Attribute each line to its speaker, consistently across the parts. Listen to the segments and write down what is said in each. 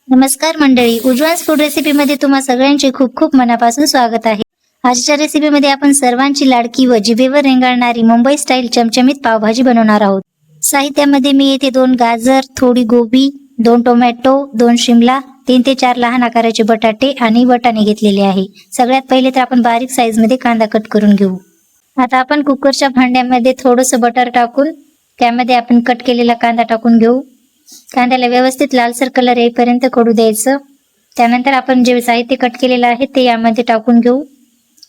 Speaker 1: नमस्कार मंडळी, उज्ज्वल फूड रेसिपीमध्ये तुम्हा सगळ्यांचे खूप खूप मनापासून स्वागत आहे। आजच्या रेसिपीमध्ये आपण सर्वांची लाडकी व जिभेवर रेंगाळणारी मुंबई स्टाईल चमचमीत पावभाजी बनवणार आहोत। साहित्यामध्ये मी येथे 2 गाजर, थोडी गोबी, 2 टोमॅटो, 2 शिमला, 3 ते 4 लहान आकाराचे बटाटे आणि वाटाणे घेतलेले आहे। सगळ्यात पहिले तर आपण बारीक साईज मध्ये कांदा कट करून घेऊ। आता आपण कुकरच्या भांड्यामध्ये थोडंसं बटर टाकून त्यामध्ये आपण कट केलेला कांदा टाकून घेऊ। कांद्याला व्यवस्थित लालसर कलर येईपर्यंत करू द्यायचं। त्यानंतर आपण जे साहित्य कट केलेलं आहे ते यामध्ये टाकून घेऊ।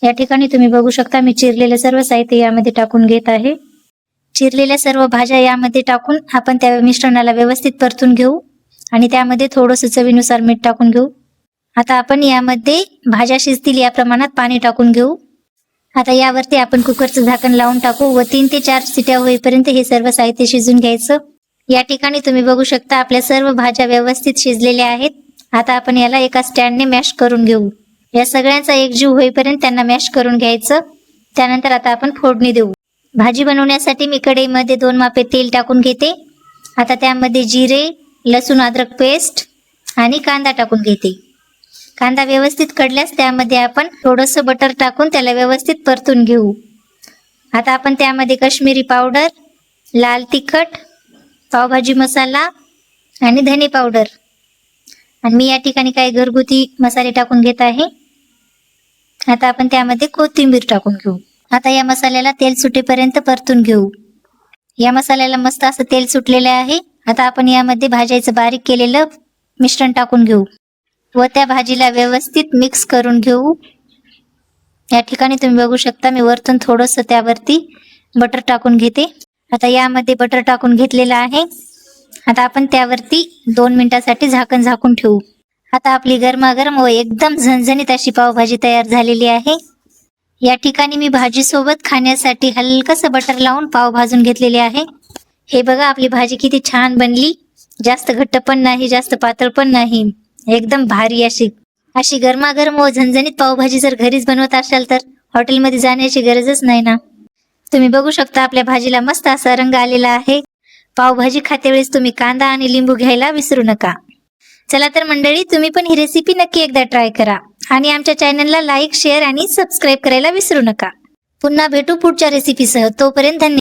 Speaker 1: या ठिकाणी तुम्ही बघू शकता मी चिरलेलं सर्व साहित्य यामध्ये टाकून घेत आहे। चिरलेल्या सर्व भाज्या यामध्ये टाकून आपण त्या मिश्रणाला व्यवस्थित परतून घेऊ आणि त्यामध्ये थोडंसं चवीनुसार मीठ टाकून घेऊ। आता आपण यामध्ये भाज्या शिजतील या प्रमाणात पाणी टाकून घेऊ। आता यावरती आपण कुकरचं झाकण लावून टाकू व 3 ते 4 शिट्या होईपर्यंत हे सर्व साहित्य शिजून घ्यायचं। या ठिकाणी तुम्ही बघू शकता आपल्या सर्व भाज्या व्यवस्थित शिजलेल्या आहेत। आता आपण याला एका स्टँडने मॅश करून घेऊ। या सगळ्यांचा एकजीव होईपर्यंत त्यांना मॅश करून घ्यायचं। त्यानंतर आता आपण फोडणी देऊ। भाजी बनवण्यासाठी मी कढईमध्ये 2 मापे तेल टाकून घेते। आता त्यामध्ये जिरे, लसूण अद्रक पेस्ट आणि कांदा टाकून घेते। कांदा व्यवस्थित कढल्यास त्यामध्ये आपण थोडंसं बटर टाकून त्याला व्यवस्थित परतून घेऊ। आता आपण त्यामध्ये काश्मीरी पावडर, लाल तिखट, पावभाजी मसाला आणि धने पावडर आणि मी या ठिकाणी काही घरगुती मसाले टाकून घेत आहे। आता आपण त्यामध्ये कोथिंबीर टाकून घेऊ। आता या मसाल्याला तेल सुटेपर्यंत परतून घेऊ। या मसाल्याला मस्त असं तेल सुटलेले आहे। आता आपण यामध्ये भाज्याचं बारीक केलेलं मिश्रण टाकून घेऊ व त्या भाजीला व्यवस्थित मिक्स करून घेऊ। या ठिकाणी तुम्ही बघू शकता मी वरतून थोडंसं त्यावरती बटर टाकून घेते। आता यामध्ये बटर टाकून घेतलेलं आहे। आता आपण त्यावरती 2 मिनिटांसाठी झाकण झाकून ठेवू। आता आपली गरमागरम व एकदम झणझणीत अशी पावभाजी तयार झालेली आहे। या ठिकाणी मी भाजी सोबत खाण्यासाठी हलकसं बटर लावून पाव भाजून घेतलेले आहे। हे बघा आपली भाजी किती छान बनली। जास्त घट्ट पण नाही, जास्त पातळ पण नाही, एकदम भारी अशी गरमागरम व झणझणीत पावभाजी जर घरीच बनवत असाल तर हॉटेलमध्ये जाण्याची गरजच नाही ना। तुम्ही बघू शकता आपल्या भाजीला मस्त असा रंग आलेला आहे। पावभाजी खातेवेळेस तुम्ही कांदा आणि लिंबू घ्यायला विसरू नका। चला तर मंडळी, तुम्ही पण ही रेसिपी नक्की एकदा ट्राय करा आणि आमच्या चॅनलला लाईक, शेअर आणि सबस्क्राईब करायला विसरू नका। पुन्हा भेटू पुढच्या रेसिपीसह। तोपर्यंत धन्यवाद।